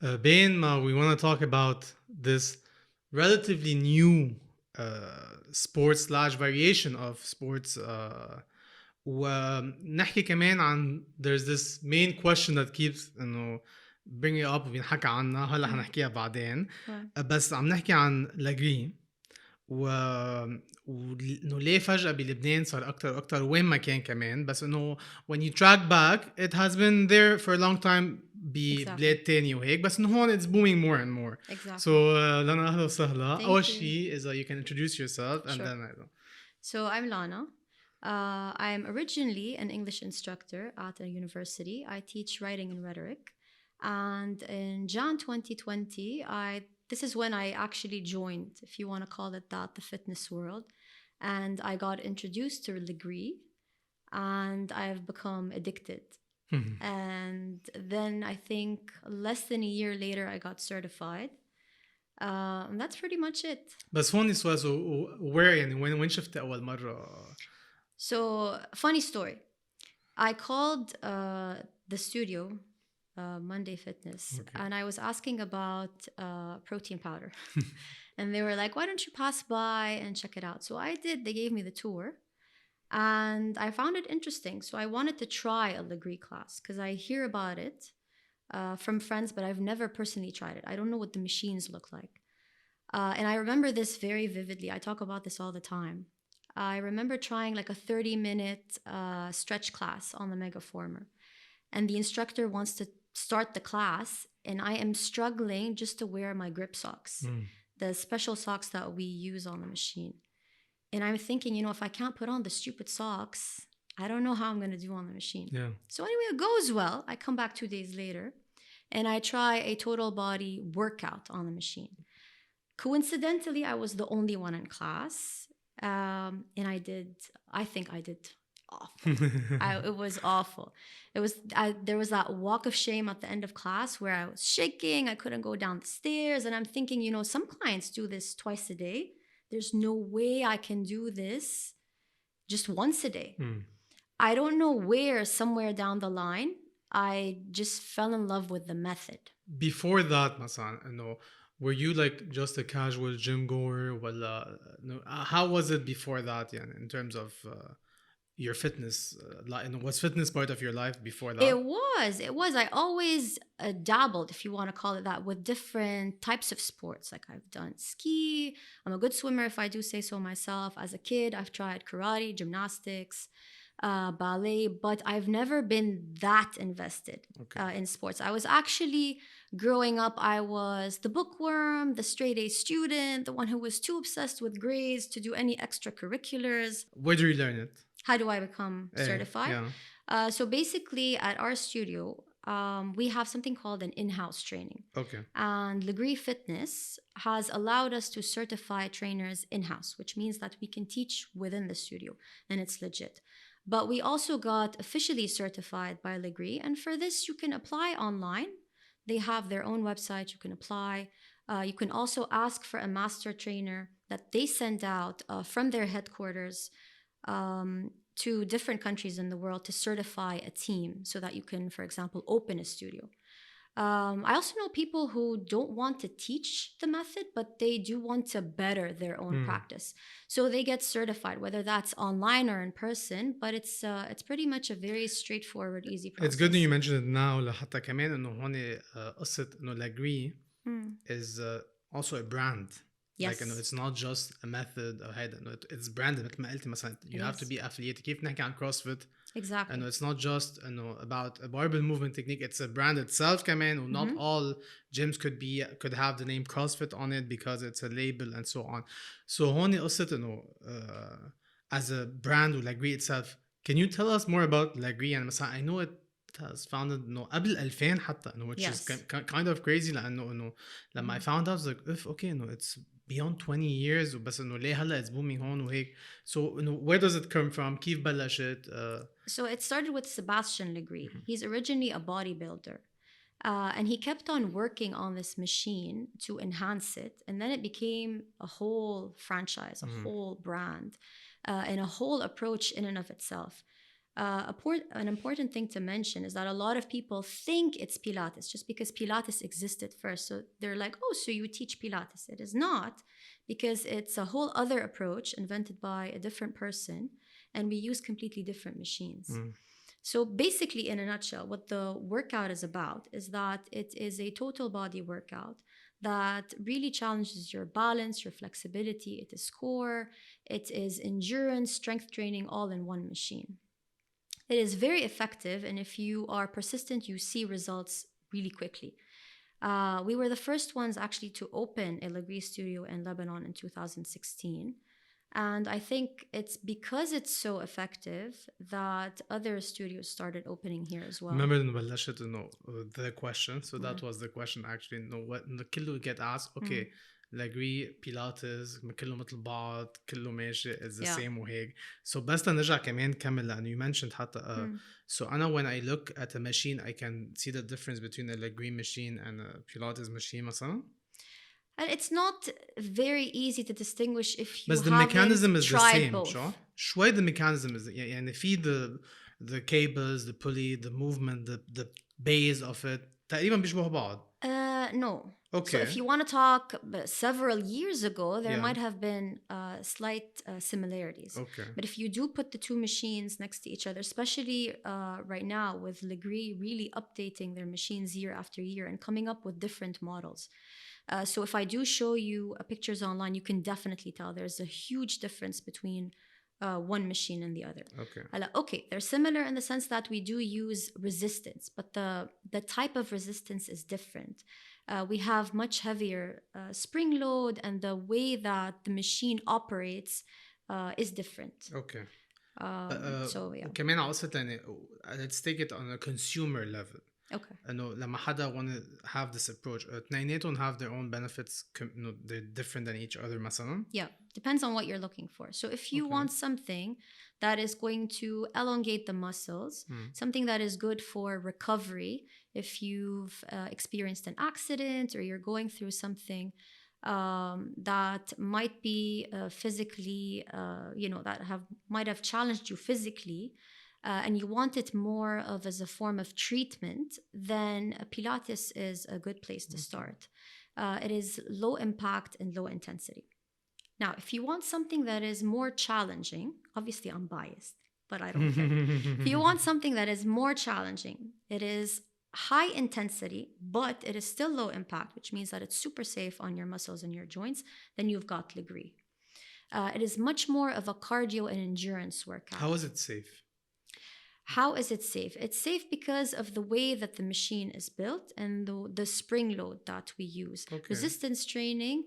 بين ما we want to talk about this relatively new sports slash variation of sports ونحكي كمان عن there's this main question that keeps انه bringing up وبينحكى عنها هلا حنحكيها بعدين بس عم نحكي عن لاغري وانه ليه فجأة بلبنان صار اكتر واكتر وين ما كان كمان بس انه when you track back it has been there for a long time ببلاد تاني وهيك بس انه هون it's booming more and more. Exactly. So لنا اهلا وسهلا. اول شيء is you can introduce yourself and then I don't. So I'm Lana. I'm originally an English instructor at a university. I teach writing and rhetoric. And in Jan 2020, this is when I actually joined, if you want to call it that, the fitness world. And I got introduced to Lagree, and I've become addicted. And then I think less than a year later, I got certified. And that's pretty much it. بس هون سؤال where يعني وين شفت أول مرة؟ So funny story. I called the studio, Monday Fitness, and I was asking about protein powder. And they were like, why don't you pass by and check it out? So I did. They gave me the tour. And I found it interesting. So I wanted to try a Lagree class because I hear about it from friends, but I've never personally tried it. I don't know what the machines look like. And I remember this very vividly. I talk about this all the time. I remember trying like a 30-minute stretch class on the megaformer. And the instructor wants to start the class, and I am struggling just to wear my grip socks, the special socks that we use on the machine. And I'm thinking, if I can't put on the stupid socks, I don't know how I'm going to do on the machine. Yeah. So anyway, it goes well. I come back 2 days later, and I try a total body workout on the machine. Coincidentally, I was the only one in class. And I think I did awful. It was awful. There was that walk of shame at the end of class where I was shaking. I couldn't go down the stairs. And I'm thinking, some clients do this twice a day. There's no way I can do this just once a day. I don't know where, somewhere down the line, I just fell in love with the method. Before that, مثلا, were you like just a casual gym goer? How was it before that? Yeah, in terms of your fitness, was fitness part of your life before that? It was. I always dabbled, if you want to call it that, with different types of sports. Like I've done ski. I'm a good swimmer, if I do say so myself. As a kid, I've tried karate, gymnastics, ballet, but I've never been that invested in sports. I was actually, growing up, I was the bookworm, the straight A student, the one who was too obsessed with grades to do any extracurriculars. Where do you learn it? How do I become certified? Yeah. So basically, at our studio, we have something called an in-house training. Okay. And Lagree Fitness has allowed us to certify trainers in-house, which means that we can teach within the studio, and it's legit. But we also got officially certified by Lagree, and for this, you can apply online. They have their own website. You can apply. You can also ask for a master trainer that they send out from their headquarters to different countries in the world to certify a team so that you can, for example, open a studio. I also know people who don't want to teach the method, but they do want to better their own practice. So they get certified, whether that's online or in person, but it's pretty much a very straightforward, easy process. It's good that you mentioned it now. لحتى كمان إنه هون قصة إنه Lagree is also a brand. Yes. Like, it's not just a method or it's branded. مثل ما قلتي مثلا you have to be affiliated. كيف نحكي عن CrossFit? Exactly. It's not just about a barbell movement technique. It's a brand itself كمان. And not all gyms could have the name CrossFit on it because it's a label and so on. So هون قصة إنه as a brand Lagree itself. Can you tell us more about Lagree? And مثلا I know it has founded قبل 2000 حتى which is kind of crazy لأنه لما I found out I was like okay it's beyond 20 years بس ليه هلا it's booming هون وهيك. So where does it come from? كيف بلشت? So it started with Sebastian Lagree. He's originally a bodybuilder. And he kept on working on this machine to enhance it. And then it became a whole franchise, a whole brand, and a whole approach in and of itself. An important thing to mention is that a lot of people think it's Pilates just because Pilates existed first. So they're like, oh, so you teach Pilates. It is not, because it's a whole other approach invented by a different person, and we use completely different machines. So basically, in a nutshell, what the workout is about is that it is a total body workout that really challenges your balance, your flexibility. It is core, it is endurance, strength training, all in one machine. It is very effective, and if you are persistent, you see results really quickly. We were the first ones actually to open a Lagree studio in Lebanon in 2016. And I think it's because it's so effective that other studios started opening here as well. Remember إنه بلشت إنه the question, so that was the question actually, إنه كله get asked, okay, Lagree, Pilates, كله مثل بعض، كله ماشي, it's the same وهيك. So بس نرجع كمان نكمل لأنه you mentioned حتى so أنا when I look at a machine I can see the difference between a Lagree machine and a Pilates machine مثلا. And it's not very easy to distinguish if you but the mechanism is the same. شوي the mechanism is يعني في the cables, the pulley, the movement, the base of it تقريبا بيشبهوا بعض. No. Okay. So if you want to talk several years ago, there might have been slight similarities. Okay. But if you do put the two machines next to each other, especially right now with Lagree really updating their machines year after year and coming up with different models. So if I do show you pictures online, you can definitely tell there's a huge difference between one machine and the other. Okay, they're similar in the sense that we do use resistance, but the type of resistance is different. We have much heavier spring load, and the way that the machine operates is different. Okay. So yeah. وكمان عقصت يعني let's take it on a consumer level. Okay. إنه لما حدا want to have this approach, اثنيناتهم have their own benefits. They're different than each other مثلا. Yeah, depends on what you're looking for. So if you want something that is going to elongate the muscles, something that is good for recovery, if you've experienced an accident or you're going through something that might be physically, might have challenged you physically, and you want it more of as a form of treatment, then Pilates is a good place to start. It is low impact and low intensity. Now, if you want something that is more challenging, obviously I'm biased, but I don't care. If you want something that is more challenging, it is high intensity, but it is still low impact, which means that it's super safe on your muscles and your joints, then you've got Lagree. It is much more of a cardio and endurance workout. How is it safe? How is it safe? It's safe because of the way that the machine is built and the spring load that we use. Okay. Resistance training,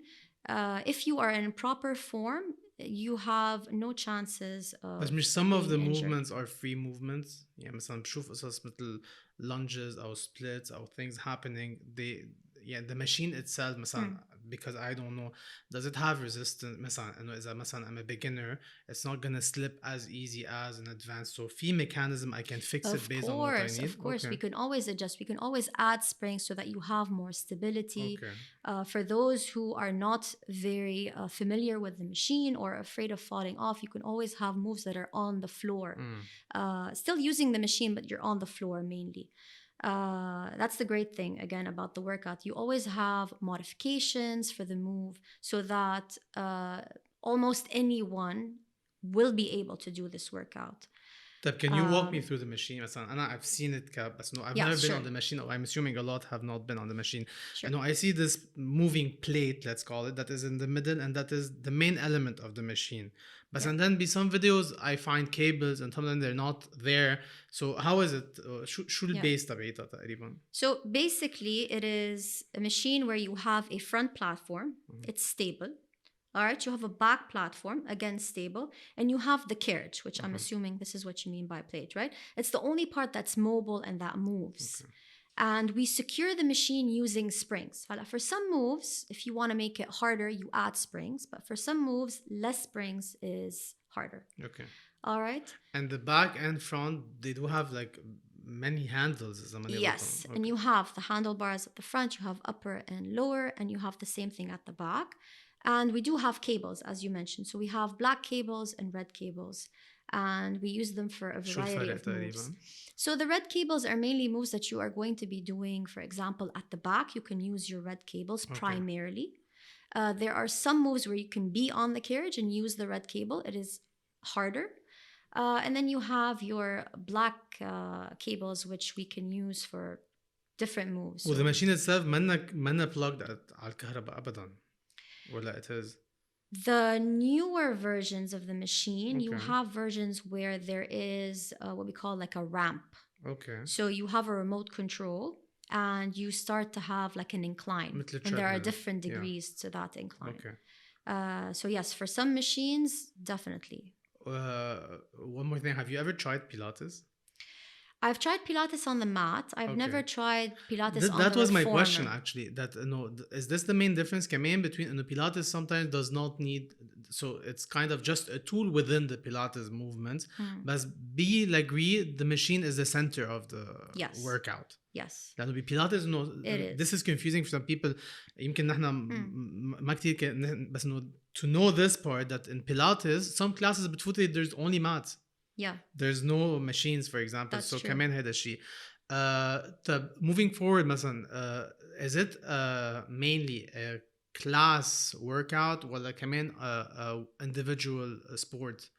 if you are in proper form, you have no chances of But some of the injured. movements are free movements. يعني مثلا بشوف قصص مثل lunges أو splits أو things happening. The machine itself مثلا because I don't know, does it have resistance مثلا إنه إذا مثلا I'm a beginner, it's not gonna slip as easy as an advanced. So في mechanism I can fix it based on what I need. Of course, we can always adjust. We can always add springs so that you have more stability. For those who are not very familiar with the machine or afraid of falling off, you can always have moves that are on the floor. Still using the machine, but you're on the floor mainly. That's the great thing again about the workout. You always have modifications for the move so that almost anyone will be able to do this workout. Can you walk me through the machine? I've seen it, but no, I've never been on the machine. I'm assuming a lot have not been on the machine. I see this moving plate, let's call it, that is in the middle, and that is the main element of the machine. But and then be some videos I find cables and sometimes they're not there. So how is it? شو البيس تبعيتها تقريبا? So basically it is a machine where you have a front platform. It's stable. All right, you have a back platform, again stable, and you have the carriage, which I'm assuming this is what you mean by plate, right? It's the only part that's mobile and that moves. And we secure the machine using springs. For some moves, if you want to make it harder, you add springs, but for some moves, less springs is harder. Okay. All right. And the back and front, they do have like many handles. Yes, and you have the handlebars at the front, you have upper and lower, and you have the same thing at the back. And we do have cables, as you mentioned. So we have black cables and red cables. and we use them for a شو variety الفرق of moves. تقريبا؟ So the red cables are mainly moves that you are going to be doing. For example, at the back, you can use your red cables primarily. There are some moves where you can be on the carriage and use the red cable. It is harder. And then you have your black cables, which we can use for different moves. وذا ماشين itself منا plugged على الكهرباء أبدا ولا it is؟ The newer versions of the machine, you Okay. have versions where there is what we call like a ramp. Okay. So you have a remote control and you start to have like an incline. مثل And there are treadmill. different degrees to that incline. Okay. So yes, for some machines, definitely. One more thing, have you ever tried Pilates? I've tried Pilates on the mat. I've never tried Pilates on the That was my reformer. question actually. That is this the main difference كمان between Pilates sometimes does not need, so it's kind of just a tool within the Pilates movement. But Lagree, the machine is the center of the workout. Yes. لأنه Pilates this is confusing for some people. يمكن نحن ما كتير بس إنه to know this part that in Pilates some classes بتفوتي there's only mats. Yeah. There's no machines, for example. That's so true. كمان هذا الشيء. Moving forward مثلا is it mainly a class workout ولا كمان individual sport?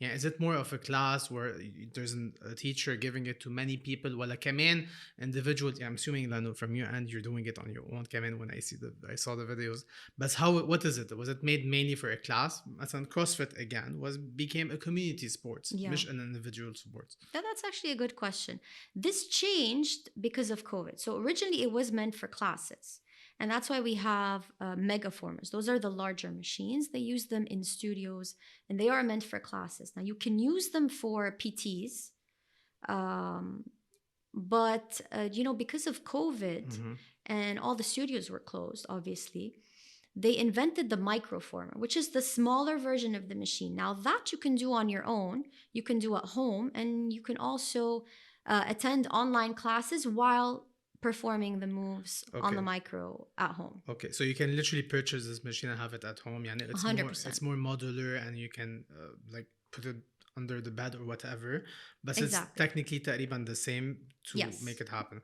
Yeah, is it more of a class where there's a teacher giving it to many people ولا كمان individual? I'm assuming Lana, from your end you're doing it on your own كمان when I saw the videos. But what is it? Was it made mainly for a class? مثلا CrossFit again became a community sport, مش an individual sport. That's actually a good question. This changed because of COVID. So originally it was meant for classes. And that's why we have megaformers. Those are the larger machines. They use them in studios and they are meant for classes. Now you can use them for PTs. But because of COVID and all the studios were closed, obviously, they invented the microformer, which is the smaller version of the machine. Now that you can do on your own, you can do at home, and you can also attend online classes while performing the moves on the micro at home. Okay, so you can literally purchase this machine and have it at home. Yani it's more modular and you can like put it under the bed or whatever. But it's technically تقريبا the same to make it happen.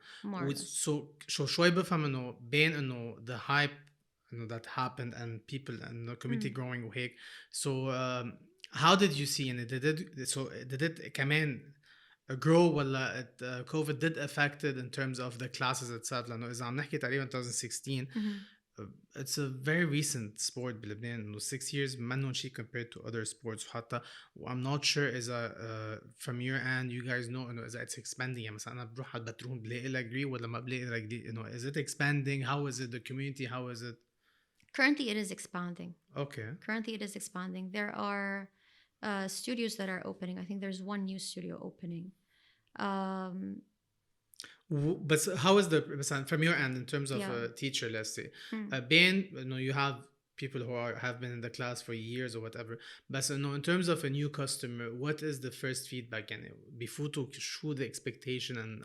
So شوي بفهم إنه بين إنه the hype that happened and people and the community growing وهيك. So how did you see and did it كمان grow ولا COVID did affect it in terms of the classes itself؟ لأنه إذا عم نحكي تقريبا 2016 it's a very recent sport بلبنان إنه 6 years منهم شيء compared to other sports وحتى I'm not sure إذا from your end you guys know إنه إذا it's expanding. يعني مثلا أنا بروح على البترون بلاقي Lagree ولا ما بلاقي Lagree؟ إنه is it expanding? How is it the community? How is it? Currently it is expanding. Okay. Currently it is expanding. There are studios that are opening. I think there's one new studio opening. But how is from your end in terms of a teacher, let's say, you have people who have been in the class for years or whatever, but in terms of a new customer, what is the first feedback? يعني بفوتوا شو the expectation and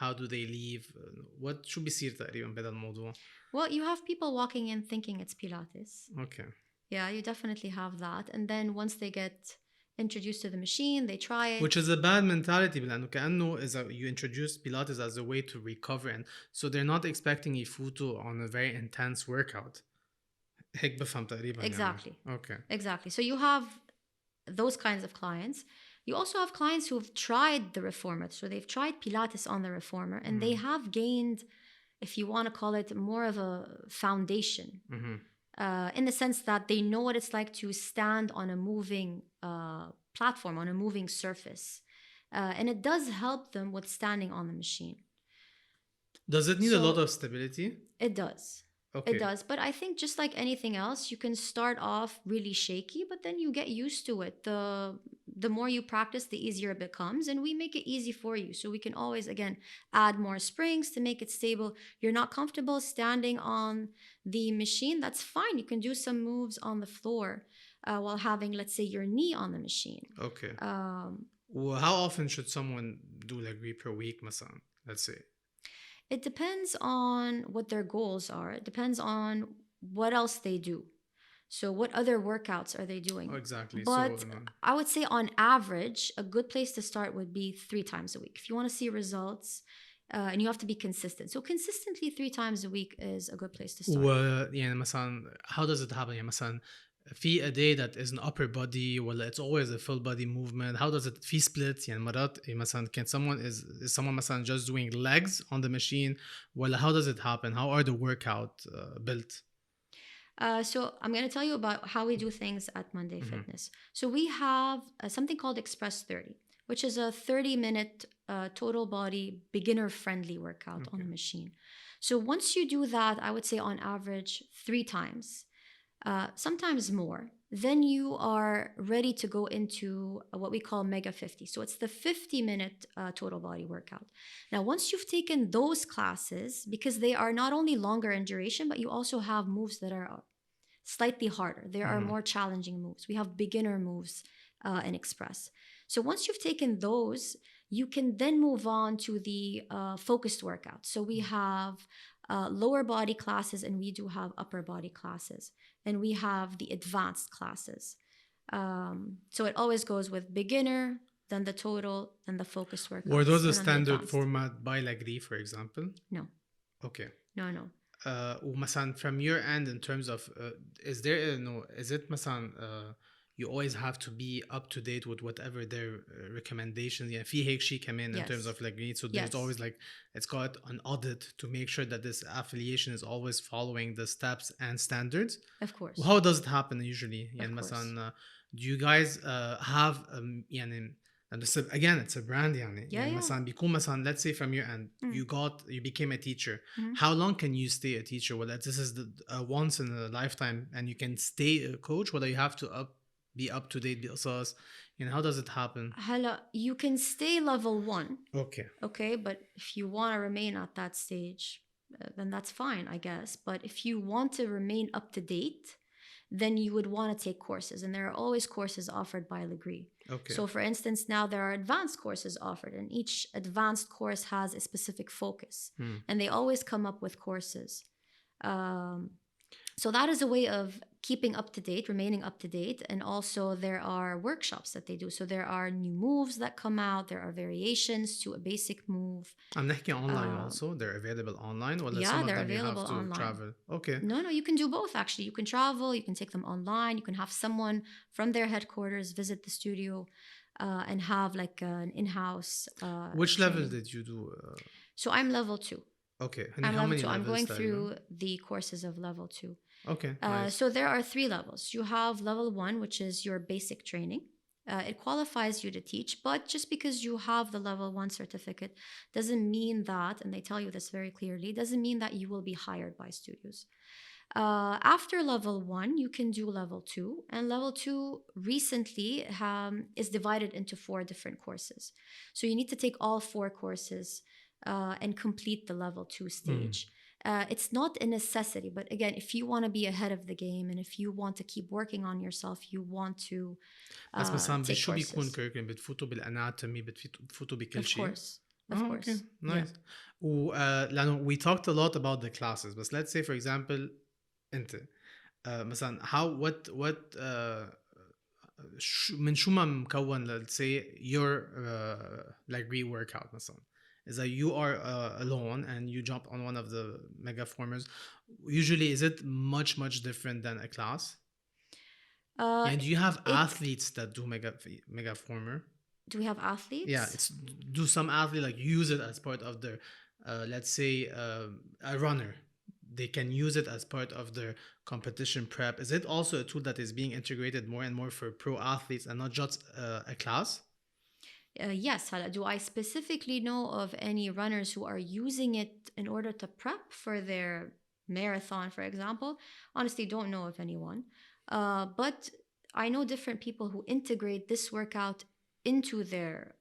how do they leave? What شو بيصير تقريبا بهذا الموضوع? Well, you have people walking in thinking it's Pilates. Okay. Yeah, you definitely have that. And then once they get introduced to the machine, they try it. Which is a bad mentality لأنه كأنه إذا you introduce Pilates as a way to recover and so they're not expecting يفوتوا on a very intense workout. هيك بفهم تقريبا. Exactly. يعني. Okay. Exactly. So you have those kinds of clients. You also have clients who have tried the reformer. So they've tried Pilates on the reformer and they have gained, if you want to call it, more of a foundation. In the sense that they know what it's like to stand on a moving platform, on a moving surface. And it does help them with standing on the machine. Does it need a lot of stability? It does. Okay. It does. But I think just like anything else, you can start off really shaky, but then you get used to it. The more you practice, the easier it becomes. And we make it easy for you. So we can always, again, add more springs to make it stable. You're not comfortable standing on the machine. That's fine. You can do some moves on the floor while having, let's say, your knee on the machine. Okay. Well, how often should someone do Lagree per week, مثلا, let's say? It depends on what their goals are. It depends on what else they do. So what other workouts are they doing? Oh, exactly. But So, I would say on average, a good place to start would be 3 times a week. If you want to see results, and you have to be consistent. So consistently 3 times a week is a good place to start. يعني مثلا how does it happen يعني مثلا في a day that is an upper body ولا it's always a full body movement? How does it في splits يعني مرات مثلا can someone is someone مثلا just doing legs on the machine ولا how does it happen? How are the workout built? So I'm going to tell you about how we do things at Monday Fitness. So we have something called Express 30, which is a 30-minute total body beginner friendly workout on a machine. So once you do that, I would say on average 3 times, sometimes more, then you are ready to go into what we call Mega 50. So it's the 50-minute total body workout. Now, once you've taken those classes, because they are not only longer in duration, but you also have moves that are slightly harder. There are more challenging moves. We have beginner moves in Express. So once you've taken those, you can then move on to the focused workout. So we have lower body classes and we do have upper body classes. And we have the advanced classes. So it always goes with beginner, then the total, then the focused workout. Were those the standard format by Lagree, for example? No. Okay. No. ومثلا from your end in terms of is there is it مثلا you always have to be up to date with whatever their recommendations يعني في هيك شيء كمان in terms of Lagree, so there's always like it's got an audit to make sure that this affiliation is always following the steps and standards. Of course. How does it happen usually يعني مثلا do you guys have يعني and again it's a brand يعني يعني مثلا بيكون مثلا let's say from your end you became a teacher. How long can you stay a teacher? Well, this is the once in a lifetime and you can stay a coach, whether you have to be up to date بقصص يعني how does it happen? هلا you can stay level 1. Okay, but if you want to remain at that stage, then that's fine, I guess. But if you want to remain up to date, then you would want to take courses, and there are always courses offered by Lagree. Okay. So for instance, now there are advanced courses offered, and each advanced course has a specific focus, and they always come up with courses. So that is a way of keeping up to date, remaining up to date. And also there are workshops that they do. So there are new moves that come out. There are variations to a basic move. I'm نحكي online also. They're available online or yeah, some of they're them available you have to online. travel? Okay. No, you can do both actually. You can travel, you can take them online. You can have someone from their headquarters visit the studio and have like an in-house Which training. level did you do? So I'm level 2. Okay. And I'm how level many 2. I'm levels going through the courses of level 2. Okay, nice. So there are 3 levels. You have level 1, which is your basic training. It qualifies you to teach, but just because you have the level 1 certificate doesn't mean that, and they tell you this very clearly, doesn't mean that you will be hired by studios. After level 1, you can do level 2, and level 2 recently is divided into 4 different courses. So you need to take all 4 courses and complete the level 2 stage. It's not a necessity, but again, if you want to be ahead of the game and if you want to keep working on yourself, you want to بس مثلا take بشو بيكون courses. كيركن بتفوتوا بالاناتومي بتفوتوا بكل شيء. Of course. Okay, nice. لأنه we talked a lot about the classes, but let's say for example أنت مثلا what من شو ما مكون let's say your Lagree workout مثلا is that you are alone and you jump on one of the megaformers. Usually is it much different than a class? And do you have athletes that do megaformer? Do we have athletes? Yeah, do some athlete like use it as part of their let's say a runner, they can use it as part of their competition prep. Is it also a tool that is being integrated more and more for pro athletes and not just a class? Yes. Do I specifically know of any runners who are using it in order to prep for their marathon, for example? Honestly, don't know of anyone. But I know different people who integrate this workout into their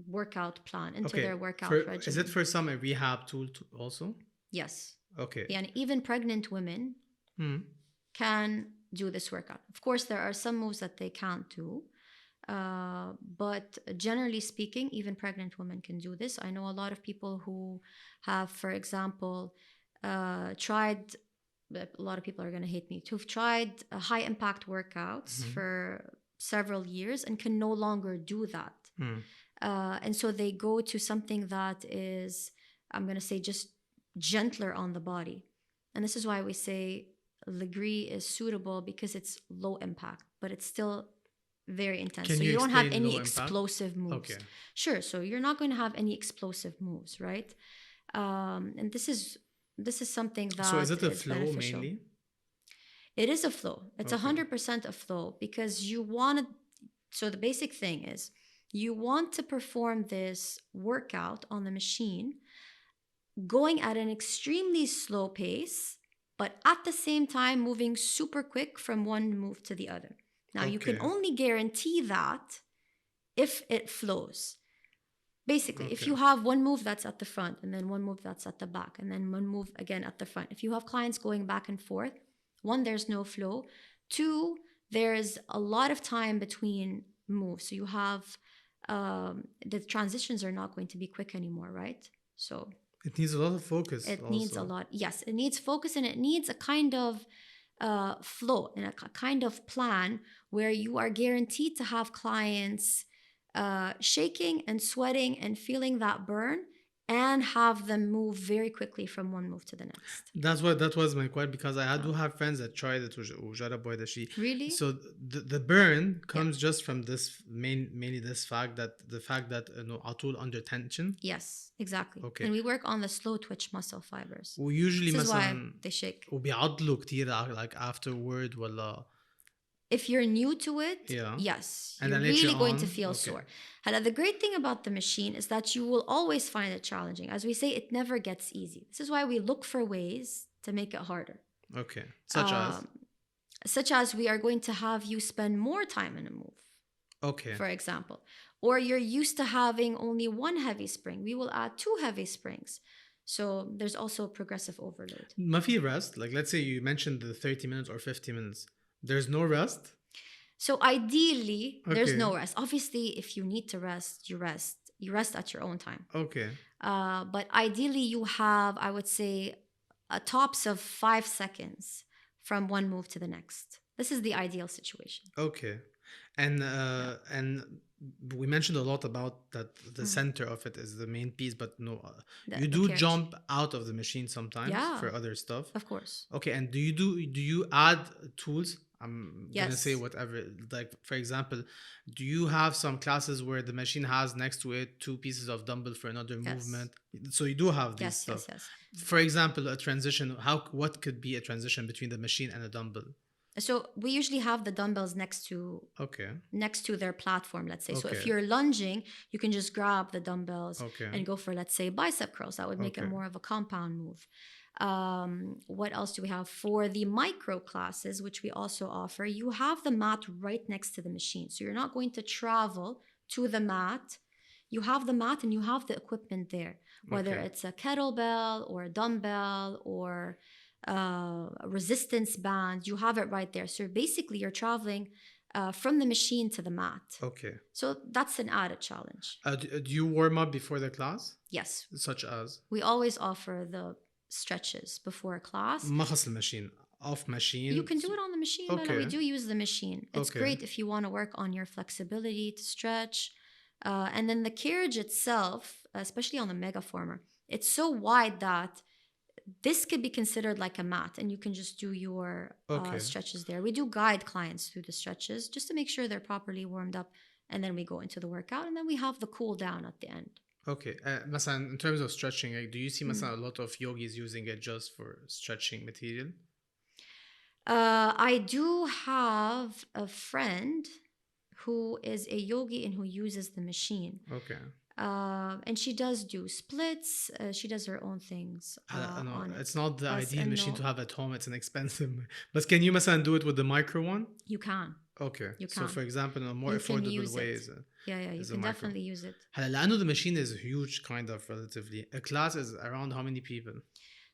workout plan, into their workout regimen. Is it for some a rehab tool also? Yes. Okay. And even pregnant women can do this workout. Of course, there are some moves that they can't do. But generally speaking, even pregnant women can do this. I know a lot of people who have, for example, tried a lot of people are going to hate me, who've tried high impact workouts for several years and can no longer do that. And so they go to something that is, I'm going to say, just gentler on the body. And this is why we say Lagree is suitable, because it's low impact, but it's still very intense. Can so you don't have any explosive moves. Okay. Sure. So you're not going to have any explosive moves, right? And this is something that so is it a flow beneficial. mainly? It is a flow. It's 100% a flow, because you want to. So the basic thing is, you want to perform this workout on the machine going at an extremely slow pace, but at the same time moving super quick from one move to the other. Now, you can only guarantee that if it flows. Basically, if you have one move that's at the front, and then one move that's at the back, and then one move again at the front. If you have clients going back and forth, one, there's no flow. Two, there's a lot of time between moves. So you have, the transitions are not going to be quick anymore, right? So it needs a lot of focus. It needs a lot. Yes, it needs focus, and it needs a kind of flow and a kind of plan where you are guaranteed to have clients shaking and sweating and feeling that burn, and have them move very quickly from one move to the next. That was my question, because I do have friends that tried it وجربوا هذا الشيء. Really? So the burn comes just from this mainly this fact that على طول under tension. Yes, exactly. Okay. And we work on the slow twitch muscle fibers. Usually this is why مثلا they shake. وبيعضلوا كتير like afterward ولا. If you're new to it, yes, you're really going to feel sore. The great thing about the machine is that you will always find it challenging. As we say, it never gets easy. This is why we look for ways to make it harder. Okay. Such as we are going to have you spend more time in a move. Okay. For example. Or you're used to having only one heavy spring. We will add 2 heavy springs. So there's also progressive overload. ما في rest? Like, let's say you mentioned the 30 minutes or 50 minutes. There's no rest? So ideally, there's no rest. Obviously, if you need to rest, you rest. You rest at your own time. Okay. But ideally, you have, I would say, a tops of 5 seconds from one move to the next. This is the ideal situation. Okay. And we mentioned a lot about that the center of it is the main piece, but you do jump out of the machine sometimes for other stuff. Of course. Okay, and do you add tools? I'm gonna say whatever. Like, for example, do you have some classes where the machine has next to it 2 pieces of dumbbell for another movement? So you do have these stuff. Yes. For example, a transition. What could be a transition between the machine and a dumbbell? So we usually have the dumbbells next to their platform, let's say. So if you're lunging, you can just grab the dumbbells and go for, let's say, bicep curls. That would make it more of a compound move. What else do we have? For the micro classes, which we also offer, you have the mat right next to the machine. So you're not going to travel to the mat. You have the mat and you have the equipment there, whether it's a kettlebell or a dumbbell or a resistance band. You have it right there. So basically you're traveling from the machine to the mat. Okay. So that's an added challenge. Do you warm up before the class? Yes. Such as? We always offer the stretches before class. مخص الماشين. Off machine. You can do it on the machine, but we do use the machine. It's great if you want to work on your flexibility to stretch. And then the carriage itself, especially on the megaformer, it's so wide that this could be considered like a mat, and you can just do your stretches there. We do guide clients through the stretches just to make sure they're properly warmed up, and then we go into the workout, and then we have the cool down at the end. Okay. مثلا in terms of stretching, do you see مثلا a lot of yogis using it just for stretching material? I do have a friend who is a yogi and who uses the machine. Okay. And she does do splits. She does her own things. It's not the ideal machine to have at home. It's an expensive. But can you مثلا do it with the micro one? You can. Okay. You can. So for example, in a more affordable ways. Yeah, you can definitely use it. لأنه the machine is huge, kind of, relatively. A class is around how many people?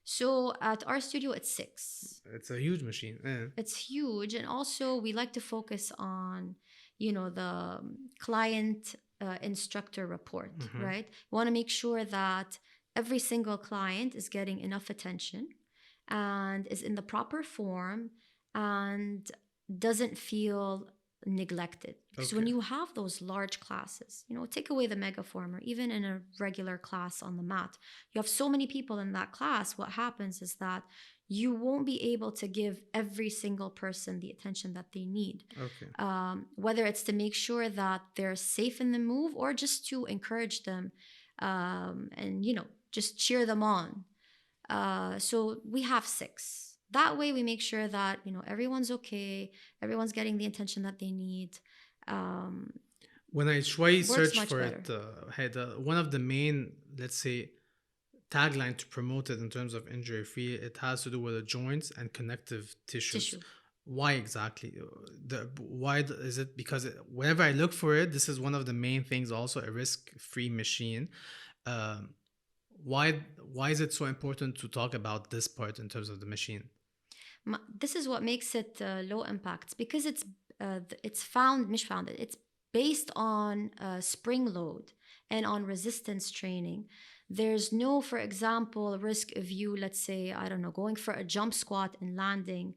So at our studio, it's 6. It's a huge machine. It's huge, and also we like to focus on, the client instructor rapport, right? We want to make sure that every single client is getting enough attention, and is in the proper form and doesn't feel neglected. Because when you have those large classes, take away the megaformer, even in a regular class on the mat, you have so many people in that class. What happens is that you won't be able to give every single person the attention that they need. Whether it's to make sure that they're safe in the move or just to encourage them and, just cheer them on. So we have 6. That way we make sure that, everyone's okay, everyone's getting the attention that they need. When I try search for it, one of the main, let's say, tagline to promote it in terms of injury free, it has to do with the joints and connective tissues. Why exactly? Why is it? Because whenever I look for it, this is one of the main things, also a risk-free machine. Why is it so important to talk about this part in terms of the machine? This is what makes it low impact, because it's based on spring load and on resistance training. There's no, for example, risk of you, let's say, I don't know, going for a jump squat and landing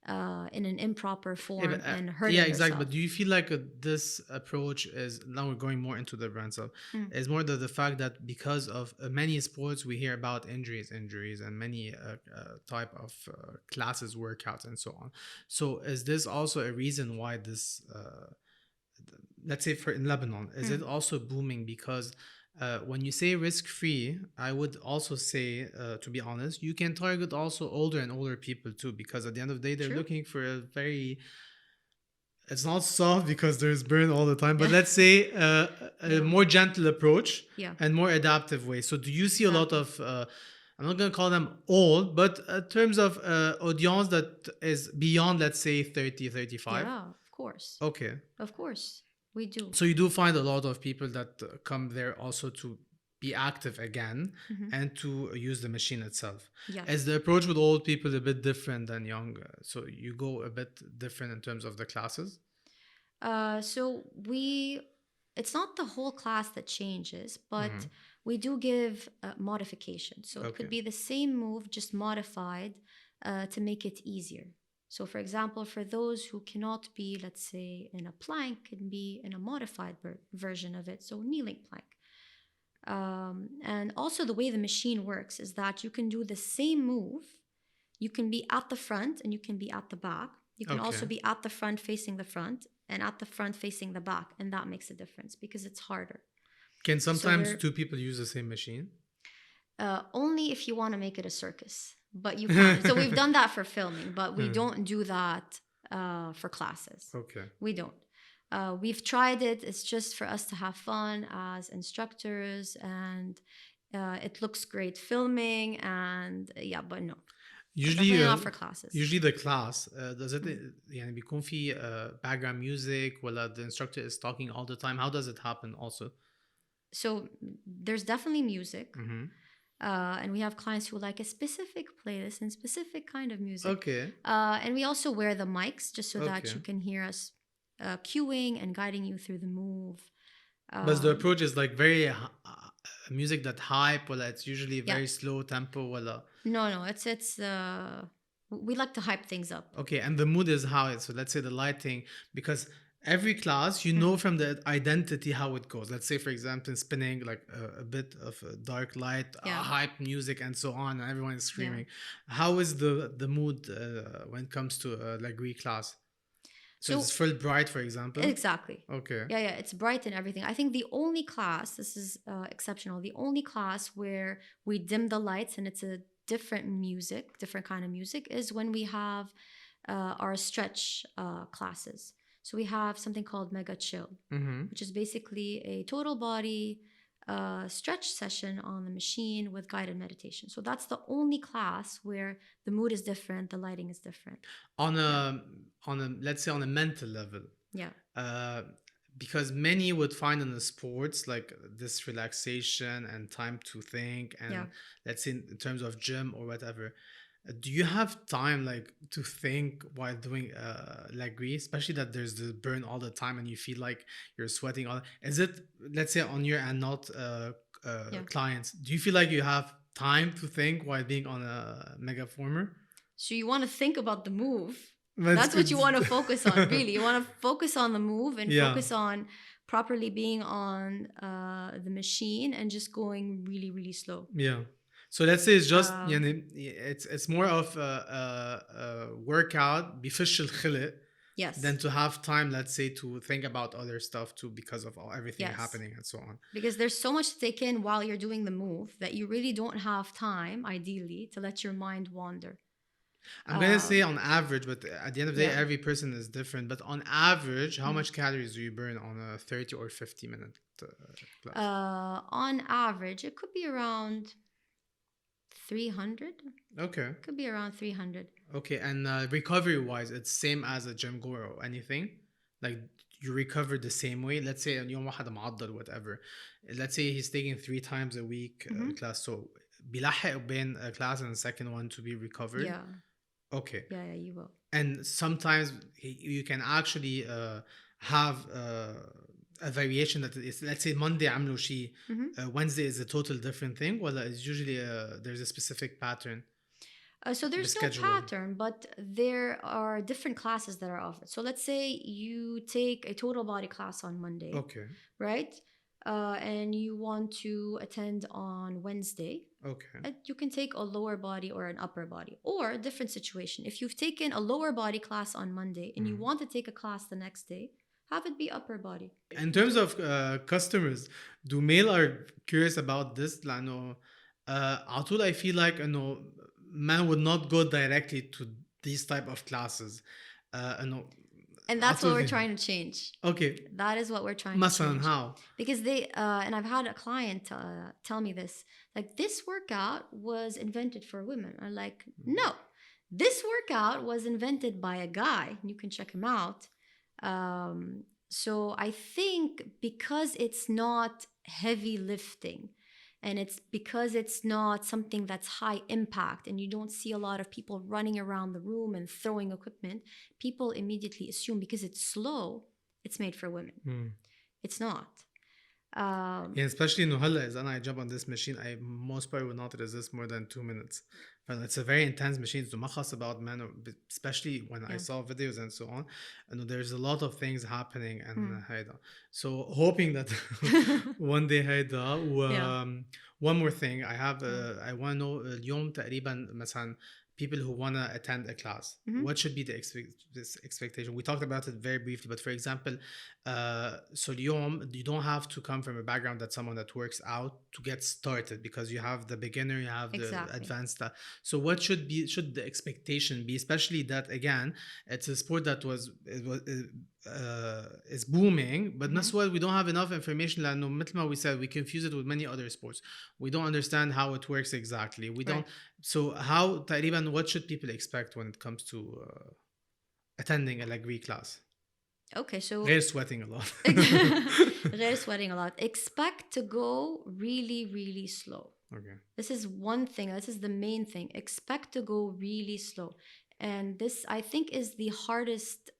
in an improper form and hurting yourself. Exactly. But do you feel like this approach is, now we're going more into the brand stuff, is more the fact that because of many sports we hear about injuries and many type of classes, workouts and so on. So is this also a reason why this, let's say in Lebanon, is it also booming? Because when you say risk-free, I would also say, to be honest, you can target also older and older people too, because at the end of the day, they're looking for a very, it's not soft because there's burn all the time, but let's say a more gentle approach and more adaptive way. So do you see a lot of, I'm not going to call them old, but in terms of audience that is beyond, let's say, 30, 35? Yeah, of course. Okay. Of course. We do. So you do find a lot of people that come there also to be active again and to use the machine itself. Yes. Is the approach with old people a bit different than young? So you go a bit different in terms of the classes? It's not the whole class that changes, but we do give modifications. So it could be the same move, just modified to make it easier. So, for example, for those who cannot be, let's say, in a plank, can be in a modified version of it, so kneeling plank. And also the way the machine works is that you can do the same move. You can be at the front and you can be at the back. You can also be at the front facing the front and at the front facing the back. And that makes a difference because it's harder. Can sometimes 2 people use the same machine? Only if you want to make it a circus. But you can. So we've done that for filming, but we don't do that for classes. Okay. We don't. We've tried it. It's just for us to have fun as instructors, and it looks great filming. And but no. Usually not for classes. Usually the class does it يعني بيكون في background music ولا the instructor is talking all the time? How does it happen also? So there's definitely music. And we have clients who like a specific playlist and specific kind of music. Okay. And we also wear the mics just so that you can hear us cueing and guiding you through the move. But the approach is like very music that hype, or it's usually very slow tempo, or no, it's we like to hype things up. Okay, and the mood is how it. So let's say the lighting, because every class, you know from the identity how it goes. Let's say, for example, spinning, like a bit of a dark light, hype music, and so on, and everyone is screaming. How is the mood when it comes to a Lagree class? So it's full bright, for example? Exactly. Okay. Yeah, it's bright and everything. I think the only class, this is exceptional, the only class where we dim the lights and it's a different kind of music is when we have our stretch classes. So we have something called Mega Chill, which is basically a total body stretch session on the machine with guided meditation. So that's the only class where the mood is different, the lighting is different. On a let's say on a mental level. Yeah. Because many would find in the sports like this relaxation and time to think, and let's say in terms of gym or whatever. Do you have time like to think while doing Lagree, especially that there's the burn all the time and you feel like you're sweating all? Is it, let's say on your end, not clients, do you feel like you have time to think while being on a megaformer? So you want to think about the move. That's That's what good. you want to focus on, really. You want to focus on the move and Yeah. focus on properly being on the machine and just going really, really slow. Yeah. So let's say it's just يعني it's more of a workout بيفش الخلق Yes. than to have time, let's say, to think about other stuff too because of everything Yes. happening and so on. Because there's so much to take in while you're doing the move that you really don't have time, ideally, to let your mind wander. I'm going to say on average, but at the end of the day, Yeah. every person is different. But on average, how much calories do you burn on a 30 or 50-minute class? On average, it could be around 300. Okay. Could be around 300. Okay, and recovery-wise, it's same as a gym goer or anything? Like, you recover the same way? Let's say يوم واحد معضل whatever. Let's say he's taking 3 times a week class. So, بيلحق بين a class and the second one to be recovered? Yeah. Okay. Yeah, you will. And sometimes you can actually have a variation that is, let's say Monday عملوا شيء, Wednesday is a total different thing, or it's usually there's a specific pattern? So there's no pattern, but there are different classes that are offered. So let's say you take a total body class on Monday. Okay. Right? And you want to attend on Wednesday. Okay. You can take a lower body or an upper body, or a different situation. If you've taken a lower body class on Monday and you want to take a class the next day, have it be upper body. In terms of customers, do male are curious about this? لأنه على طول I feel like إنه man would not go directly to these type of classes. إنه And that's what we're trying to change. Okay. That is what we're trying to مثلا change. how? Because they, and I've had a client tell me this, like, this workout was invented for women. I'm like, no, this workout was invented by a guy. You can check him out. So I think because it's not heavy lifting, and it's because it's not something that's high impact and you don't see a lot of people running around the room and throwing equipment, people immediately assume because it's slow, it's made for women. It's not. Yeah, especially إنه هلا إذا أنا I jump on this machine, I most probably will not resist more than 2 minutes. And it's a very intense machine. So ما خاص about men, especially when I saw videos and so on. And there's a lot of things happening and هيدا. So hoping that one day هيدا. One more thing I have, I want to know اليوم تقريبا مثلا people who want to attend a class, what should be the expectation? We talked about it very briefly, but for example, so اليوم you don't have to come from a background that's someone that works out to get started, because you have the beginner, you have the advanced stuff. So what should the expectation be, especially that again it's a sport that is booming, but that's why we don't have enough information. لأنه مثل ما we said, we confuse it with many other sports. We don't understand how it works exactly. We don't. So how تقريبا what should people expect when it comes to attending a Lagree class? Okay, so غير sweating a lot. غير sweating a lot. Expect to go really, really slow. Okay. This is one thing. This is the main thing. Expect to go really slow. And this, I think, is the hardest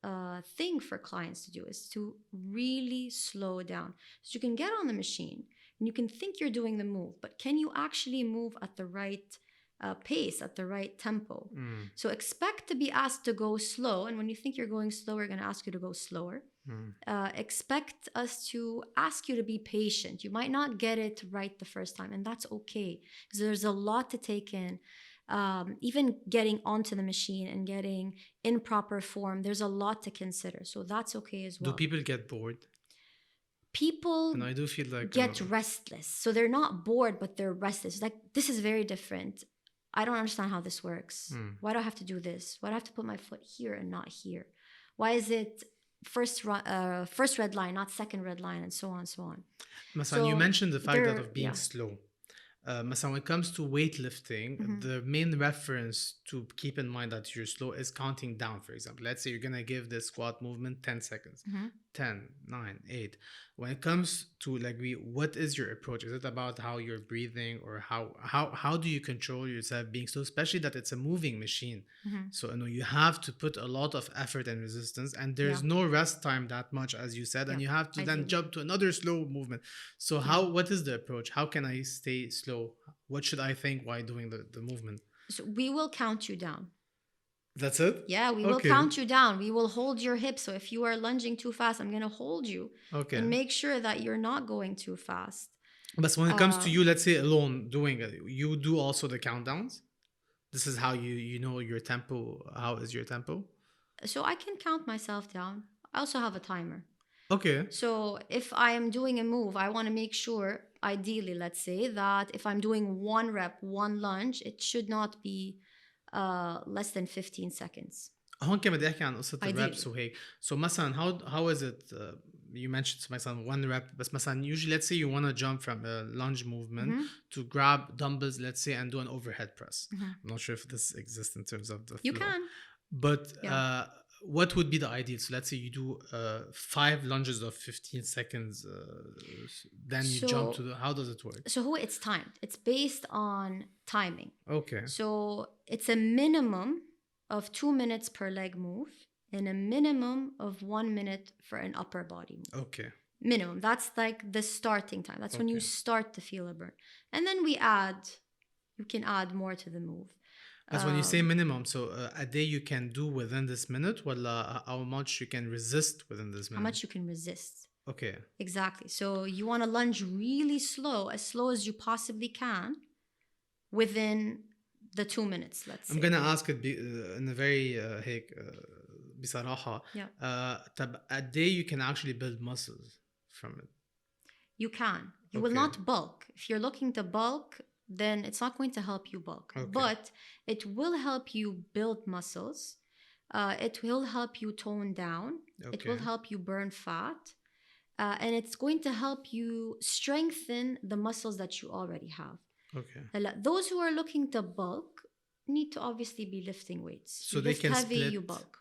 thing for clients to do, is to really slow down. So you can get on the machine and you can think you're doing the move, but can you actually move at the right pace, at the right tempo? So expect to be asked to go slow. And when you think you're going slow, we're going to ask you to go slower. Expect us to ask you to be patient. You might not get it right the first time, and that's okay, because there's a lot to take in. Even getting onto the machine and getting in proper form, there's a lot to consider. So that's okay as well. Do people get bored? People and I do feel like get restless. So they're not bored, but they're restless. Like, this is very different. I don't understand how this works. Why do I have to do this? Why do I have to put my foot here and not here? Why is it first red line, not second red line, and so on and so on? So you mentioned the fact that of being slow. When it comes to weightlifting, the main reference to keep in mind that you're slow is counting down. For example, let's say you're going to give this squat movement 10 seconds. 10, 9, 8. When it comes to Lagree, what is your approach? Is it about how you're breathing, or how do you control yourself being slow, especially that it's a moving machine? So you have to put a lot of effort and resistance, and there's no rest time that much, as you said, and you have to then jump to another slow movement. So what is the approach? How can I stay slow? What should I think while doing the movement? So we will count you down. That's it? Yeah, we will count you down. We will hold your hips. So if you are lunging too fast, I'm going to hold you and make sure that you're not going too fast. But when it comes to you, let's say alone doing it, you do also the countdowns? This is how you know your tempo. How is your tempo? So I can count myself down. I also have a timer. Okay. So if I am doing a move, I want to make sure, ideally, let's say, that if I'm doing one rep, one lunge, it should not be less than 15 seconds. هون كمان بدي احكي عن قصة الرابس وهيك. So مثلا how is it you mentioned مثلا one rep بس مثلا usually let's say you want to jump from a lunge movement to grab dumbbells, let's say, and do an overhead press. I'm not sure if this exists in terms of the flow. You can. But what would be the ideal? So let's say you do 5 lunges of 15 seconds, then you jump to the... How does it work? So it's timed. It's based on timing. Okay. So it's a minimum of 2 minutes per leg move and a minimum of 1 minute for an upper body move. Okay. Minimum. That's like the starting time. That's when you start to feel a burn. And then you can add more to the move. That's when you say minimum, so a day you can do within this minute, or how much you can resist within this minute? How much you can resist. Okay. Exactly. So you want to lunge really slow as you possibly can within the 2 minutes, let's say. I'm going to ask it in a very هيك بصراحة. طب a day you can actually build muscles from it? You can. You will not bulk. If you're looking to bulk, then it's not going to help you bulk. But it will help you build muscles. It will help you tone down. It will help you burn fat. And it's going to help you strengthen the muscles that you already have. Okay. Those who are looking to bulk need to obviously be lifting weights. So you they lift can heavy, split you bulk.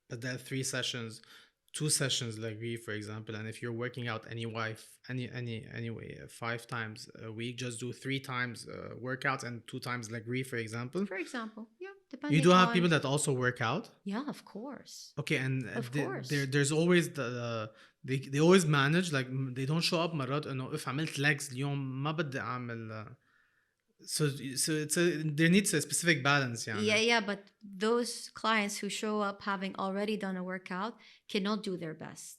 that 3 sessions, 2 sessions Lagree, for example, and if you're working out anyway 5 times a week, just do 3 times workouts and 2 times Lagree, for example. For example, yeah, depending. You do have people that also work out? Yeah, of course. Okay, and course. There's always they always manage, like they don't show up مرات انه if عملت legs اليوم ما بدي اعمل so there needs a specific balance يعني. Yeah, but those clients who show up having already done a workout cannot do their best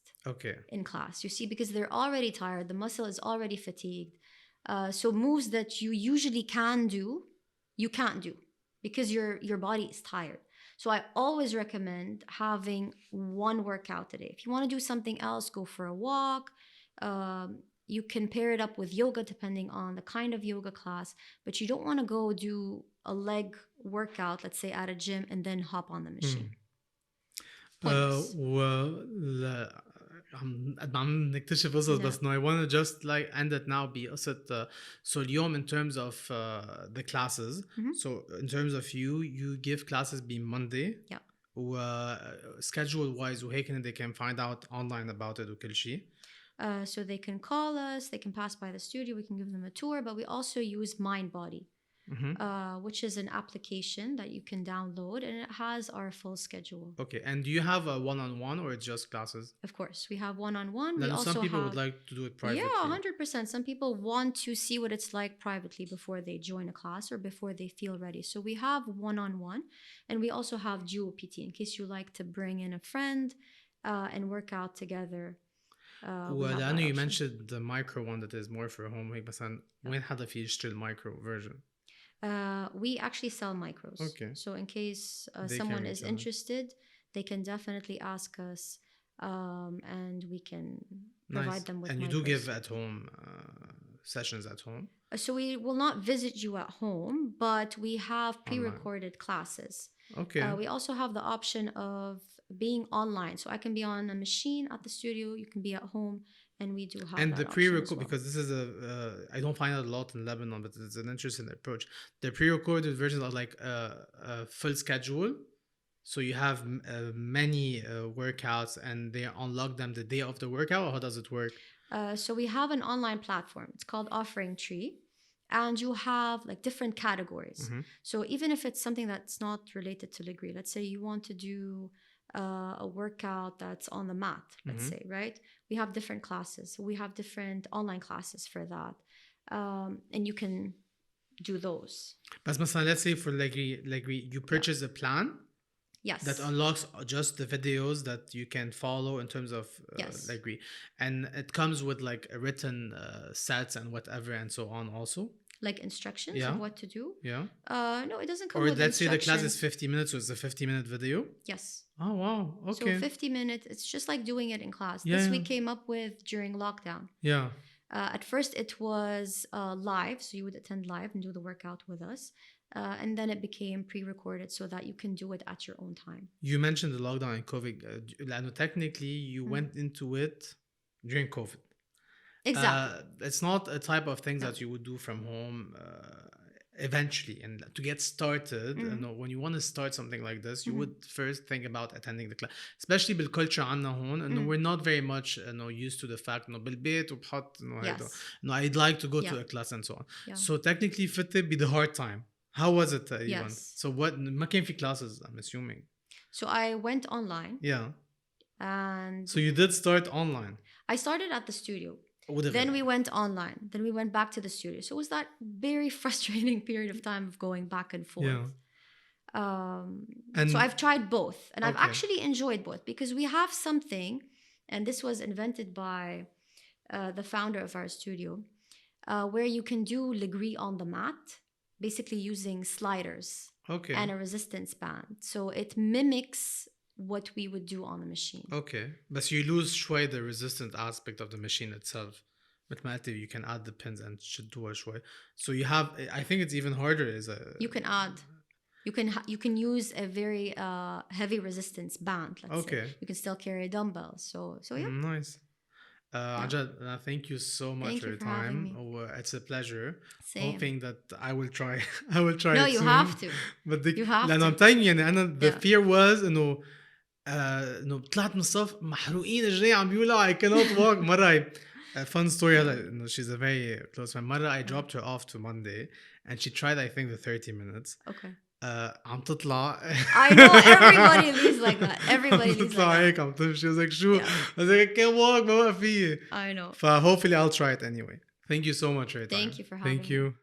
in class. You see, because they're already tired, the muscle is already fatigued. So moves that you usually can do, you can't do because your body is tired. So I always recommend having one workout a day. If you want to do something else, go for a walk. You can pair it up with yoga depending on the kind of yoga class, but you don't want to go do a leg workout, let's say at a gym, and then hop on the machine. عم نكتشف قصص بس no, I want to just like end it now بقصة so اليوم in terms of the classes. So in terms of you give classes be Monday. Yeah. schedule wise وهيك they can find out online about it وكل شيء. So they can call us, they can pass by the studio, we can give them a tour, but we also use MindBody, which is an application that you can download and it has our full schedule. Okay, and do you have a one-on-one or it's just classes? Of course, we have one-on-one. We also some people would like to do it privately. Yeah, 100%. Some people want to see what it's like privately before they join a class or before they feel ready. So we have one-on-one and we also have dual PT in case you like to bring in a friend and work out together. Well, I know you mentioned the micro one that is more for home. هيك مثلا وين حدا في يشتري المايكرو version? We actually sell micros. Okay. So in case someone is interested, they can definitely ask us and we can provide them with and you micros. do give at home sessions at home? So we will not visit you at home, but we have pre-recorded classes. Okay. We also have the option of being online. So I can be on a machine at the studio, you can be at home, and we do have and that the pre-record well. because this is I don't find it a lot in Lebanon, but it's an interesting approach. The pre-recorded versions are like a full schedule, so you have many workouts and they unlock them the day of the workout, or how does it work? So we have an online platform, it's called Offering Tree, and you have like different categories. So even if it's something that's not related to Lagree, let's say you want to do a workout that's on the mat, let's say, right? We have different classes. We have different online classes for that. And you can do those. بس مثلا let's say for Lagree you purchase a plan Yes. that unlocks just the videos that you can follow in terms of Yes. Lagree, and it comes with like a written sets and whatever and so on also. Like instructions Yeah. of what to do? Yeah. No, it doesn't come Or with let's say the class instructions. is 50 minutes, so it's a 50-minute video. Yes. Oh wow. Okay. So 50 minutes, it's just like doing it in class. Yeah, This yeah. we came up with during lockdown. Yeah. At first it was live, so you would attend live and do the workout with us. And then it became pre-recorded so that you can do it at your own time. You mentioned the lockdown and COVID. لأنه technically you went into it during COVID. Exactly. It's not a type of thing that you would do from home eventually. And to get started, when you want to start something like this, you would first think about attending the class. Especially بالculture عنا هون إنه we're not very much used to the fact إنه بالبيت وبحط إنه هيدا إنه I'd like to go to a class and so on. Yeah. So technically فتة be the hard time. How was it even? Yes. So what ما كان في classes, I'm assuming. So I went online. Yeah. And So you did start online. I started at the studio. Then we went online. Then we went back to the studio. So it was that very frustrating period of time of going back and forth. Yeah. So I've tried both. And I've actually enjoyed both because we have something, and this was invented by the founder of our studio, where you can do Lagree on the mat, basically using sliders and a resistance band. So it mimics what we would do on the machine. Okay. But you lose شوي the resistant aspect of the machine itself. But you can add the pins and شدوها شوي. So you have, I think it's even harder. You can add. You can use a very heavy resistance band, let's say. You can still carry a dumbbell. So yeah. Nice. Ajad, thank you so much for your time. It's a pleasure. Same. Hoping that I will try. I will try. No, it you soon. have to. But you have to. I'm telling you, the fear was إنه طلعت من الصف محروقين رجلي عم بيولع I cannot walk. مرة a fun story هلا she's a very close friend. مرة I dropped her off to Monday and she tried I think the 30 minutes. Okay. عم تطلع. I know everybody leaves like that. Everybody leaves like that. هيك عم تمشي. I was like شو؟ I was like I can't walk ما بقى فيي. I know. Hopefully I'll try it anyway. Thank you so much for your time. Thank you for having me. Thank you.